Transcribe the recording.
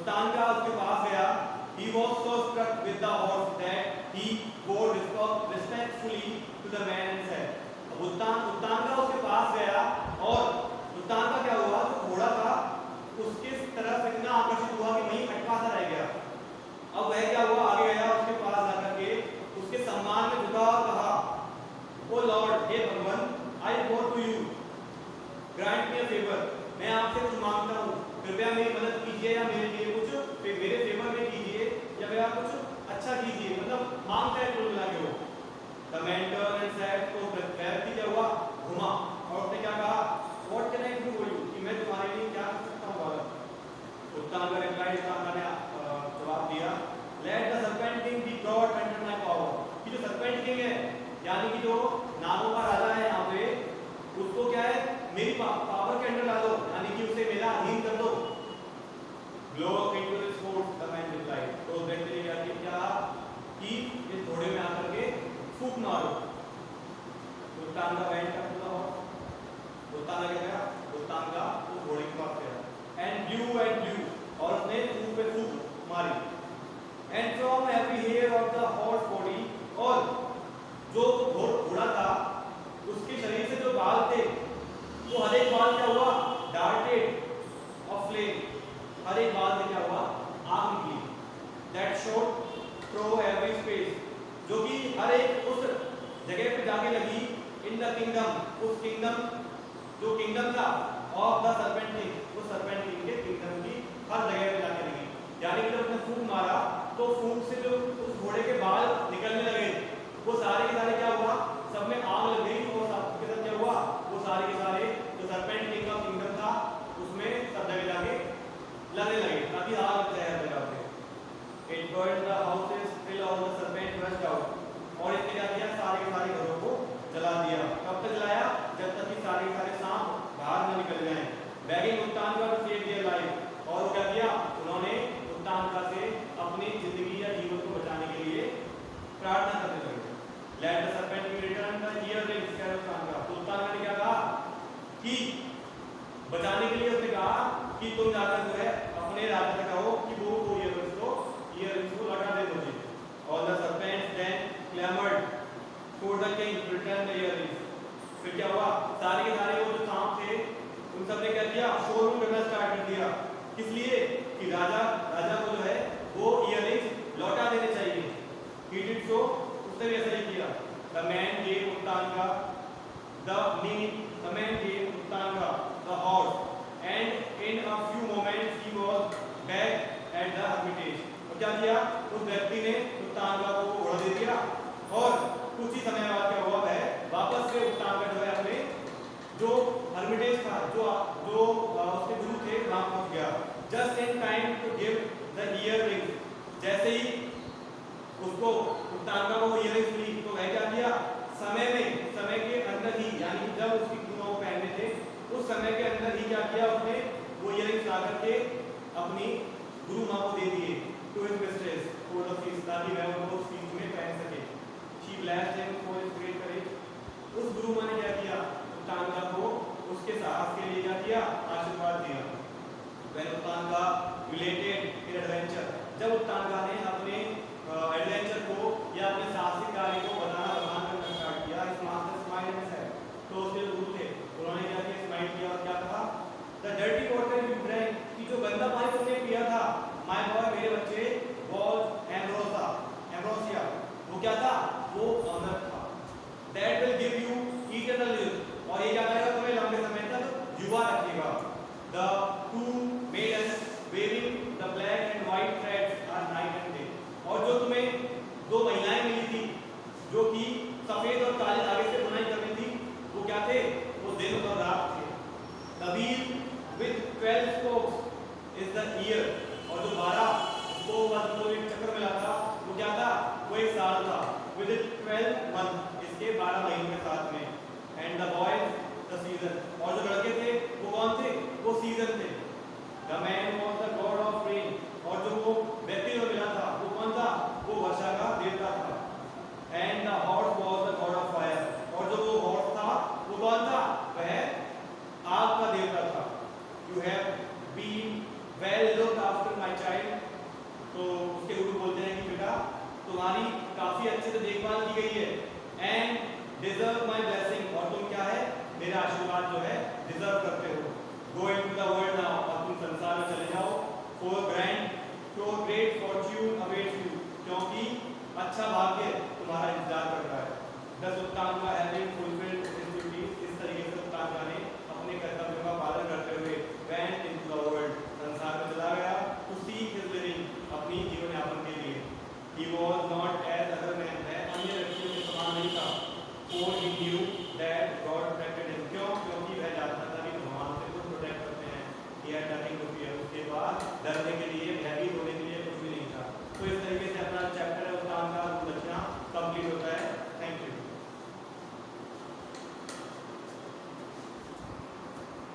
उत्तांका उसके पास गया। He was so struck with the horse that he bowed respectfully to the man and said, अब उत्तांका उसके पास गया और उत्तांका क्या हुआ, जो घोड़ा था उसके तरफ इतना आकर्षित हुआ कि वहीं अटका सा रह गया। अब वह क्या हुआ, आगे गया, उसके पास जाकर के उसके सम्मान में झुका और कहा, ओ लॉर्ड, हे भगवान, I go to you, grant me a favour, मैं आपसे कुछ मांगता हूँ, कृपया मेरी मदद कीजिए या मेरे लिए कुछ मेरे फेवर में कीजिए या मेरा कुछ अच्छा कीजिए, मतलब मांगता है कुल मिला के वो। The man turned and said, तो व्यक्ति क्या हुआ, घुमा और उसने क्या कहा, what can I do for you, कि मैं तुम्हारे लिए क्या कर सकता हूँ बालक। उत्तांका रिप्लाई, उत्तांका ने जवाब दिया, let the serpent king be brought under my power, कि जो सर्पेंट किंग है यानी कि जो नागों का राजा है यहाँ पे, उसको क्या है, मेरी पावर के अंडर ला दो, यानी कि उसे मेरा अधीन कर दो। Blow into this force, the man replied, तो व्यक्ति ने क्या किया कि इस घोड़े में आकर के फूंक मारो। Uttanka went up to the horse, Uttanka क्या गया, उत्तांका उस घोड़े के पास गया, एंड ब्लू, और उसने फूंक पे फूंक मारी। And from every hair of the horse body, और जो घोड़ा था उसके शरीर से जो बाल थे वो हर एक बाल क्या हुआ, डार्टेड ऑफ फ्लेम, हर एक बाल से क्या हुआ, आग निकली। That shot through every space, जो कि हर एक उस जगह पे जाके लगी, इन द किंगडम, उस किंगडम, जो किंगडम था ऑफ द सर्पेंट किंग, उस सर्पेंट किंग के किंगडम की हर जगह पे जाके लगी। यानी कि जब उसने फूंक मारा तो फूंक से जो उस घोड़े के बाल निकलने लगे, वो सारे के सारे क्या हुआ, सब में आग लग गई, और सबके साथ क्या हुआ, वो सारे के सारे जो सर्पेंट किंग का किंगडम था उसमें सब जगह जाके लगने लगे, अभी आग लग जाए हर जगह पे। It burned the houses till all the serpent rushed out, और इसने क्या किया, सारे के सारे घरों को जला दिया। कब तक जलाया, जब तक कि सारे के सारे सांप बाहर न निकल जाएं। Begging Uttanka to save their life, और क्या किया, उन्होंने उत्तांका से अपनी जिंदगी या जीवन को बचाने के लिए प्रार्थना करने लगे। Let the serpent be return the earrings, क्या उत्तांका, तो उत्तांका ने क्या कहा कि बचाने के लिए उसने कहा कि तुम जाकर जो है अपने राजा से कहो कि वो इयररिंग्स को लौटा दे मुझे। और the serpent then clamoured for the king to return the earrings, फिर क्या हुआ, सारे के सारे वो जो सांप थे उन सब ने क्या किया, शोर करना स्टार्ट कर दिया, किस लिए कि राजा को जो है वो इयररिंग्स लौटा देने चाहिए। ही डिड सो, उसने भी ऐसा ही किया। The man gave Uttanka the horse, and in a few moments he was back at the hermitage। और क्या किया, उस व्यक्ति ने उत्तांका को घोड़ा दे दिया, और कुछ ही समय बाद क्या हुआ, वह वापस से उत्तांका जो है अपने जो हर्मिटेज था, जो उसके गुरु थे, वहां पहुंच गया। Just in time to give the earring, जैसे ही उसको उत्तांका को इयररिंग्स मिली तो वह क्या किया, समय के अंदर ही, यानी जब उसकी गुरुओं को पहनने थे उस समय के अंदर ही क्या किया, उसने वो इयररिंग्स ला करके अपनी गुरु मां को दे दिए, to his mistress for the feast, ताकि वह उनको उस फीस्ट में पहन सके। She blessed him for his great courage, उस गुरु मां ने क्या किया, उत्तांका को उसके साहस के लिए क्या किया, आशीर्वाद दिया। व्हेन उत्तांका रिलेटेड इन एडवेंचर, जब उत्तांका ने अपने एडवेंचर को या अपने साहसिक कार्य को बताना करना स्टार्ट किया, इस मास्टर स्माइल में से, तो उसके गुरु थे उन्होंने क्या किया, स्माइल किया और क्या कहा, the dirty water you drank, कि जो गंदा पानी तुमने पिया था, माय बॉय, मेरे बच्चे, वॉज एम्ब्रोसिया, वो क्या था, वो अमृत था। That will give you eternal youth, और ये क्या करेगा, तुम्हें लंबे समय तक युवा रखेगा। The two maidens wearing the black and white threads are night and day, और जो तुम्हें दो महिलाएं मिली थी जो कि सफेद और काले धागे से बुनाई कर रही थी, वो क्या थे, वो दिन और रात थे। The wheel with 12 spokes is the year, और जो 12 स्पोक वाला जो एक चक्र मिला था वो क्या था, वो एक साल था। With 12 months, इसके 12 महीने के साथ में। And the boys the season, और जो लड़के थे वो कौन थे, वो सीजन थे। The man was the god of rain, और जो वो व्यक्ति जो मिला था वो कौन था, वो वर्षा का देवता था। And the horse was the god of fire, और जो वो हॉर्स था वो कौन था, वह आग का देवता था। You have been well looked after my child, काफी अच्छे से देखभाल की गई है। एंड डिजर्व माय ब्लेसिंग, और तुम क्या है, मेरा आशीर्वाद जो है डिजर्व करते हो। Go into the world now, अब तुम संसार में चले जाओ। For great Fortune awaits you, क्योंकि अच्छा भाग्य तुम्हारा इंतजार कर रहा है। दस उत्तांगा हैविंग फुलफिल्ड हिज ड्यूटी, इस तरीके से उत्तांगा ने अपने कर्तव्यों का पालन करते हुए वेंट इनटू द वर्ल्ड, संसार में चला गया, टू सीक हिज लिविंग, अपनी जीवन यापन के लिए। He was not